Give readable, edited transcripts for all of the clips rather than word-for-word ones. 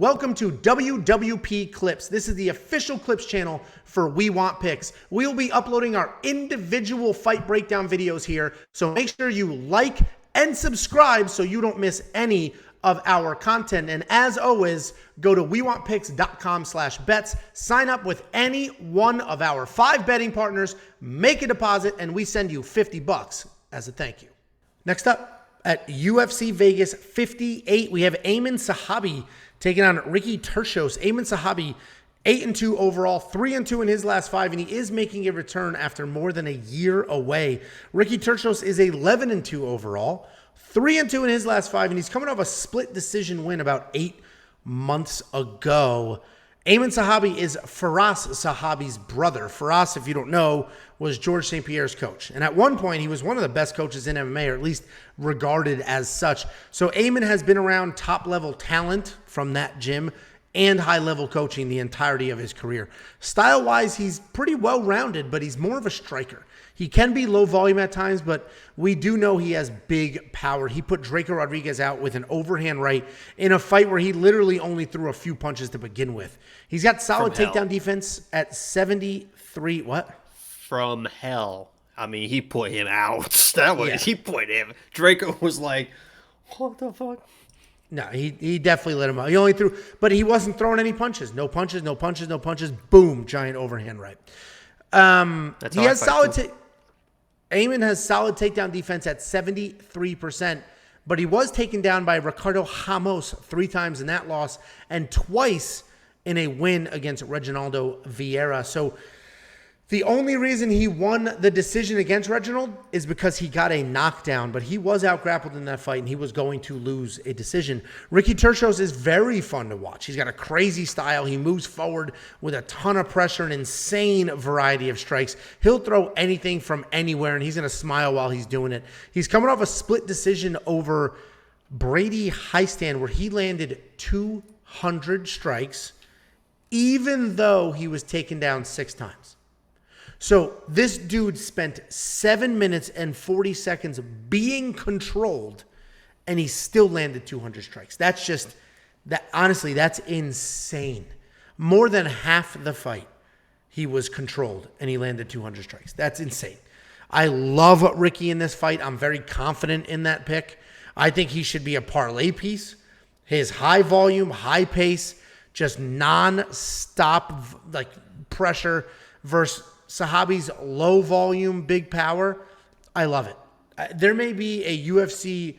Welcome to WWP Clips. This is the official Clips channel for We Want Picks. We will be uploading our individual fight breakdown videos here, so make sure you like and subscribe so you don't miss any of our content. And as always, go to wewantpicks.com/bets, sign up with any one of our 5 betting partners, make a deposit, and we send you $50 as a thank you. Next up, at UFC Vegas 58, we have Aiemann Zahabi taking on Ricky Turcios. Aiemann Zahabi, 8-2 overall, 3-2 in his last 5, and he is making a return after more than a year away. Ricky Turcios is 11-2 overall, 3-2 in his last 5, and he's coming off a split decision win about 8 months ago. Aiemann Zahabi is Firas Zahabi's brother. Firas, if you don't know, was George St. Pierre's coach. And at one point, he was one of the best coaches in MMA, or at least regarded as such. So Aiemann has been around top-level talent from that gym and high-level coaching the entirety of his career. Style-wise, he's pretty well-rounded, but he's more of a striker. He can be low volume at times, but we do know he has big power. He put Draco Rodriguez out with an overhand right in a fight where he literally only threw a few punches to begin with. He's got solid takedown defense at 73. What? From hell. I mean, he put him out. That was, He put him. Draco was like, what the fuck? No, he definitely let him out. He only threw, but he wasn't throwing any punches. No punches, no punches, no punches. Boom, giant overhand right. He has solid. Aiemann has solid takedown defense at 73%, but he was taken down by Ricardo Ramos 3 times in that loss and twice in a win against Reginaldo Vieira. So the only reason he won the decision against Reginald is because he got a knockdown, but he was out-grappled in that fight, and he was going to lose a decision. Ricky Turcios is very fun to watch. He's got a crazy style. He moves forward with a ton of pressure, an insane variety of strikes. He'll throw anything from anywhere, and he's going to smile while he's doing it. He's coming off a split decision over Brady Heistand, where he landed 200 strikes, even though he was taken down 6 times. So this dude spent 7 minutes and 40 seconds being controlled, and he still landed 200 strikes. That's just, that. Honestly, that's insane. More than half the fight, he was controlled, and he landed 200 strikes. That's insane. I love Ricky in this fight. I'm very confident in that pick. I think he should be a parlay piece. His high volume, high pace, just non-stop like pressure versus Zahabi's low volume, big power. I love it. There may be a UFC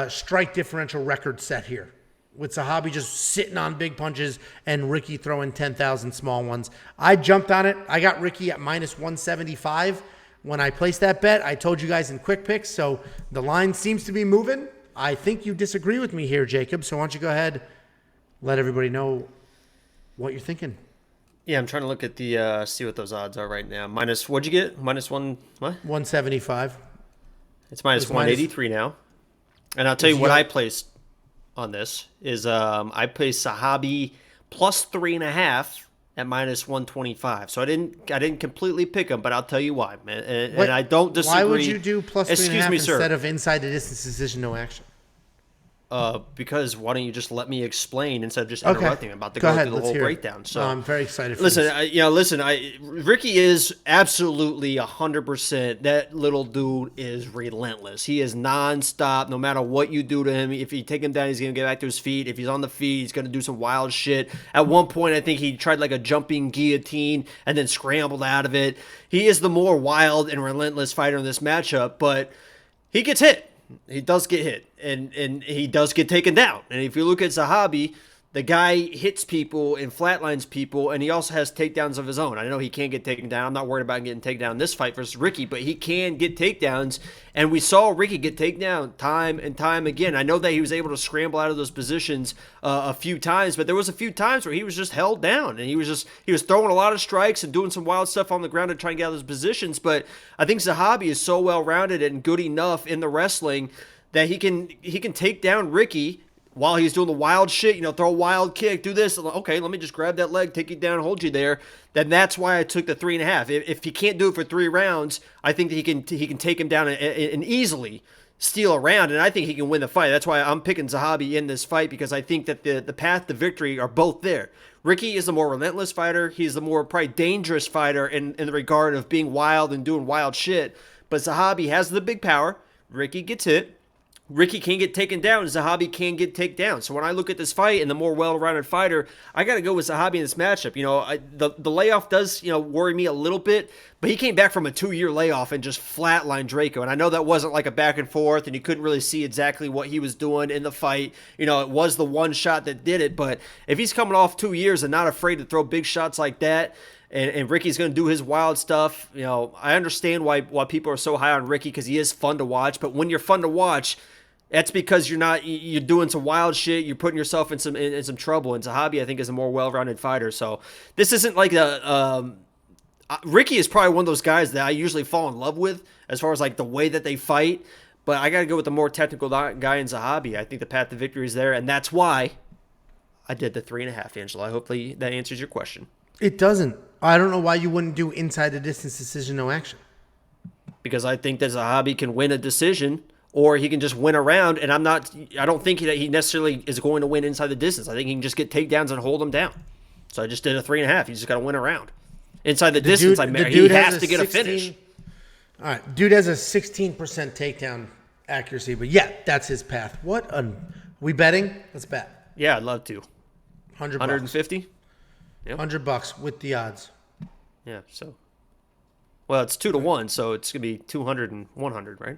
strike differential record set here with Zahabi just sitting on big punches and Ricky throwing 10,000 small ones. I jumped on it. I got Ricky at -175 when I placed that bet. I told you guys in quick picks, so the line seems to be moving. I think you disagree with me here, Jacob, so why don't you go ahead, let everybody know what you're thinking. Yeah, I'm trying to look at the see what those odds are right now. Minus, what'd you get? -1, what? 175. It's -183 now. And I'll tell you what I placed on this is I placed Zahabi +3.5 at -125. So I didn't completely pick him, but I'll tell you why, man. And I don't disagree. Why would you do +3.5 instead sir. of inside the distance decision, no action? Because why don't you just let me explain instead of just interrupting? I'm about to go through the whole breakdown. So I'm very excited for listen, this. Ricky is absolutely 100%. That little dude is relentless. He is nonstop. No matter what you do to him, if you take him down, he's going to get back to his feet. If he's on the feet, he's going to do some wild shit. At one point, I think he tried like a jumping guillotine and then scrambled out of it. He is the more wild and relentless fighter in this matchup, but he gets hit. He does get hit, and he does get taken down. And if you look at Zahabi, the guy hits people and flatlines people, and he also has takedowns of his own. I know he can't get taken down. I'm not worried about getting taken down in this fight versus Ricky, but he can get takedowns, and we saw Ricky get taken down time and time again. I know that he was able to scramble out of those positions a few times, but there was a few times where he was just held down, and he was throwing a lot of strikes and doing some wild stuff on the ground to try and get out of those positions. But I think Zahabi is so well-rounded and good enough in the wrestling that he can take down Ricky while he's doing the wild shit, throw a wild kick, do this. Okay, let me just grab that leg, take you down, hold you there. Then that's why I took the 3.5. If he can't do it for 3 rounds, I think that he can take him down and easily steal around, and I think he can win the fight. That's why I'm picking Zahabi in this fight, because I think that the path to victory are both there. Ricky is the more relentless fighter. He's the more probably dangerous fighter in the regard of being wild and doing wild shit. But Zahabi has the big power. Ricky gets hit. Ricky can get taken down. Zahabi can get taken down. So when I look at this fight and the more well-rounded fighter, I got to go with Zahabi in this matchup. The layoff does, worry me a little bit, but he came back from a 2-year layoff and just flatlined Draco. And I know that wasn't like a back and forth, and you couldn't really see exactly what he was doing in the fight. It was the one shot that did it. But if he's coming off 2 years and not afraid to throw big shots like that, and Ricky's going to do his wild stuff, I understand why people are so high on Ricky, because he is fun to watch. But when you're fun to watch, that's because you're doing some wild shit. You're putting yourself in some trouble. And Zahabi, I think, is a more well-rounded fighter. So this isn't like Ricky is probably one of those guys that I usually fall in love with as far as like the way that they fight. But I got to go with the more technical guy in Zahabi. I think the path to victory is there, and that's why I did the 3.5, Angela. Hopefully that answers your question. It doesn't. I don't know why you wouldn't do inside the distance decision, no action. Because I think that Zahabi can win a decision, or he can just win around, and I don't think that he necessarily is going to win inside the distance. I think he can just get takedowns and hold him down. So I just did a 3.5. He just got to win around. Inside the distance, he has to get a finish. All right. Dude has a 16% takedown accuracy, but yeah, that's his path. We betting? Let's bet. Yeah, I'd love to. 100 150? Yep. $100 with the odds. Yeah, so. Well, it's 2-1, so it's going to be 200 and 100, right?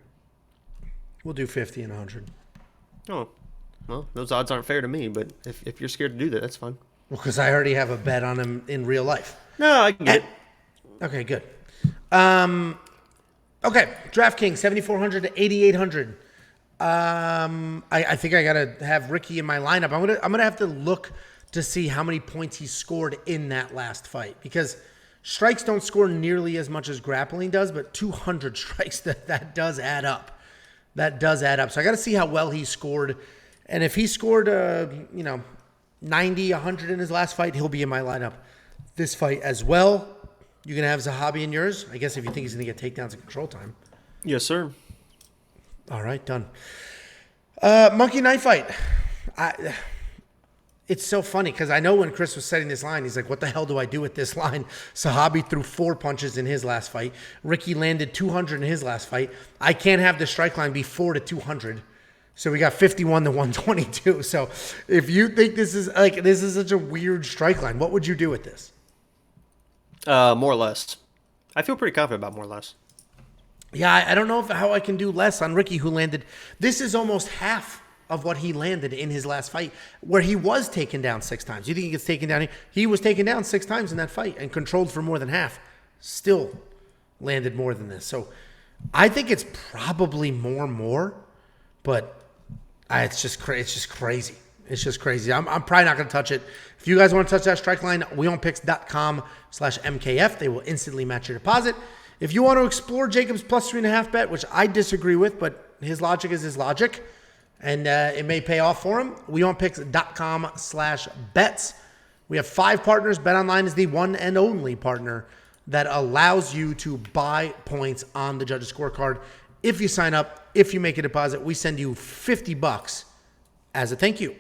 We'll do 50 and 100. Oh, well, those odds aren't fair to me, but if you're scared to do that, that's fine. Well, because I already have a bet on him in real life. No, I can get it. Okay, good. Okay, DraftKings, 7,400 to 8,800. I think I gotta have Ricky in my lineup. I'm gonna have to look to see how many points he scored in that last fight, because strikes don't score nearly as much as grappling does, but 200 strikes, that does add up. That does add up. So I got to see how well he scored. And if he scored, 90, 100 in his last fight, he'll be in my lineup this fight as well. You're going to have Zahabi in yours? I guess if you think he's going to get takedowns in control time. Yes, sir. All right, done. Monkey knife fight. It's so funny because I know when Chris was setting this line, he's like, what the hell do I do with this line? Zahabi threw 4 punches in his last fight. Ricky landed 200 in his last fight. I can't have the strike line be 4 to 200. So we got 51 to 122. So if you think this is such a weird strike line, what would you do with this? More or less. I feel pretty confident about more or less. Yeah, I don't know how I can do less on Ricky, who landed. This is almost half of what he landed in his last fight, where he was taken down 6 times. You think he gets taken down? He was taken down 6 times in that fight and controlled for more than half. Still landed more than this. So I think it's probably more, but it's just crazy. It's just crazy. I'm probably not going to touch it. If you guys want to touch that strike line, weonpicks.com/MKF. They will instantly match your deposit. If you want to explore Jacob's plus 3.5 bet, which I disagree with, but his logic is his logic, and it may pay off for him, weonpicks.com/bets. We have 5 partners. BetOnline is the one and only partner that allows you to buy points on the judges' scorecard. If you sign up, if you make a deposit, we send you $50 as a thank you.